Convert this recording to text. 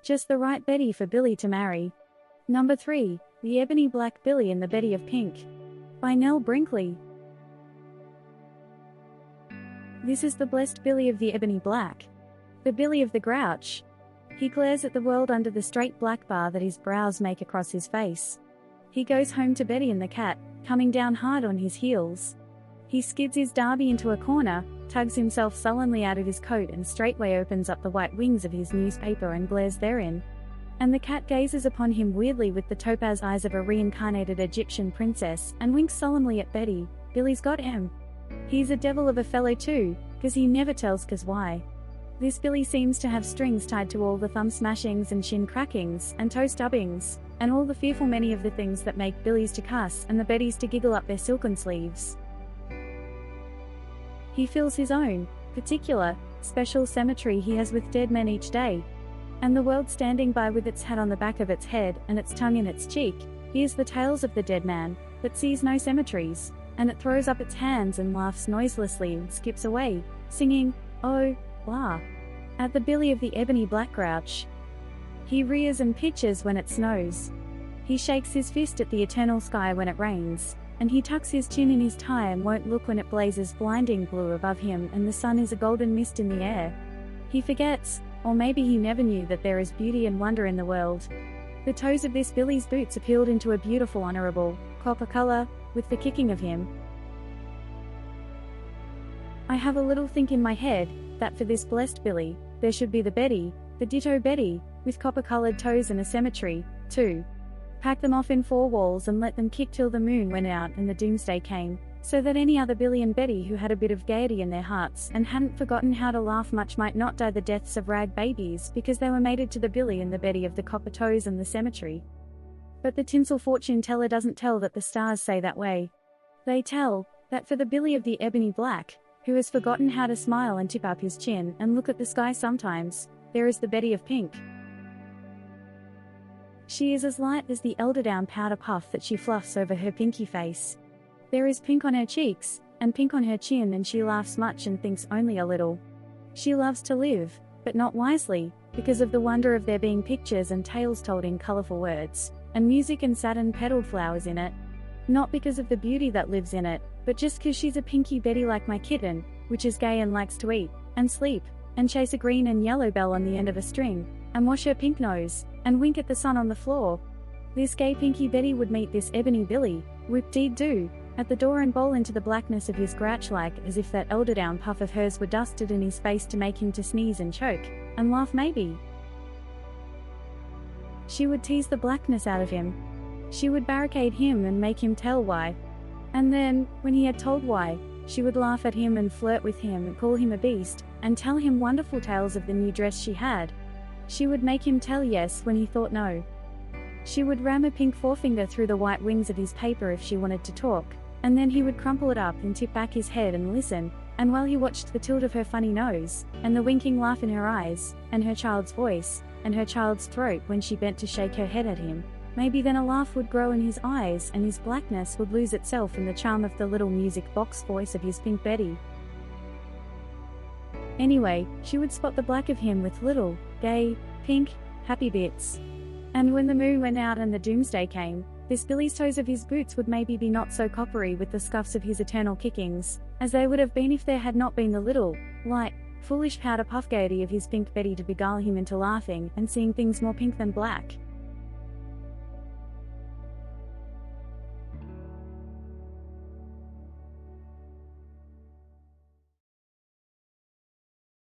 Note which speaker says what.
Speaker 1: Just the right Betty for Billy to marry. Number 3. The Ebony Black Billy and the Betty of Pink. By Nell Brinkley. This is the blessed Billy of the Ebony Black. The Billy of the Grouch. He glares at the world under the straight black bar that his brows make across his face. He goes home to Betty and the cat, coming down hard on his heels. He skids his derby into a corner, tugs himself sullenly out of his coat and straightway opens up the white wings of his newspaper and glares therein. And the cat gazes upon him weirdly with the topaz eyes of a reincarnated Egyptian princess and winks solemnly at Betty. Billy's got him. He's a devil of a fellow too, 'cause he never tells 'cause why. This Billy seems to have strings tied to all the thumb smashings and shin crackings and toe stubbings, and all the fearful many of the things that make Billies to cuss and the Bettys to giggle up their silken sleeves. He fills his own, particular, special cemetery he has with dead men each day. And the world standing by with its hat on the back of its head and its tongue in its cheek, hears the tales of the dead man, but sees no cemeteries, and it throws up its hands and laughs noiselessly and skips away, singing, oh, blah, at the Billy of the Ebony Black Grouch. He rears and pitches when it snows. He shakes his fist at the eternal sky when it rains, and he tucks his chin in his tie and won't look when it blazes blinding blue above him and the sun is a golden mist in the air. He forgets, or maybe he never knew, that there is beauty and wonder in the world. The toes of this Billy's boots are peeled into a beautiful honorable copper color, with the kicking of him. I have a little think in my head, that for this blessed Billy, there should be the Betty, the ditto Betty, with copper-colored toes and a cemetery, too. Pack them off in 4 walls and let them kick till the moon went out and the doomsday came, so that any other Billy and Betty who had a bit of gaiety in their hearts and hadn't forgotten how to laugh much might not die the deaths of rag babies because they were mated to the Billy and the Betty of the copper toes and the cemetery. But the tinsel fortune teller doesn't tell that the stars say that way. They tell that for the Billy of the Ebony Black, who has forgotten how to smile and tip up his chin and look at the sky sometimes, there is the Betty of Pink. She is as light as the eiderdown powder puff that she fluffs over her pinky face. There is pink on her cheeks, and pink on her chin, and she laughs much and thinks only a little. She loves to live, but not wisely, because of the wonder of there being pictures and tales told in colorful words, and music and satin-petaled flowers in it. Not because of the beauty that lives in it, but just 'cause she's a pinky Betty like my kitten, which is gay and likes to eat, and sleep, and chase a green and yellow bell on the end of a string, and wash her pink nose, and wink at the sun on the floor. This gay pinky Betty would meet this ebony Billy, whoop-dee-doo, at the door and bowl into the blackness of his grouch like as if that eiderdown puff of hers were dusted in his face to make him to sneeze and choke, and laugh maybe. She would tease the blackness out of him. She would barricade him and make him tell why. And then, when he had told why, she would laugh at him and flirt with him and call him a beast, and tell him wonderful tales of the new dress she had. She would make him tell yes when he thought no. She would ram a pink forefinger through the white wings of his paper if she wanted to talk, and then he would crumple it up and tip back his head and listen, and while he watched the tilt of her funny nose, and the winking laugh in her eyes, and her child's voice, and her child's throat when she bent to shake her head at him, maybe then a laugh would grow in his eyes and his blackness would lose itself in the charm of the little music box voice of his pink Betty. Anyway, she would spot the black of him with little, gay, pink, happy bits. And when the moon went out and the doomsday came, this Billy's toes of his boots would maybe be not so coppery with the scuffs of his eternal kickings, as they would have been if there had not been the little, light, foolish powder puff gaiety of his pink Betty to beguile him into laughing and seeing things more pink than black.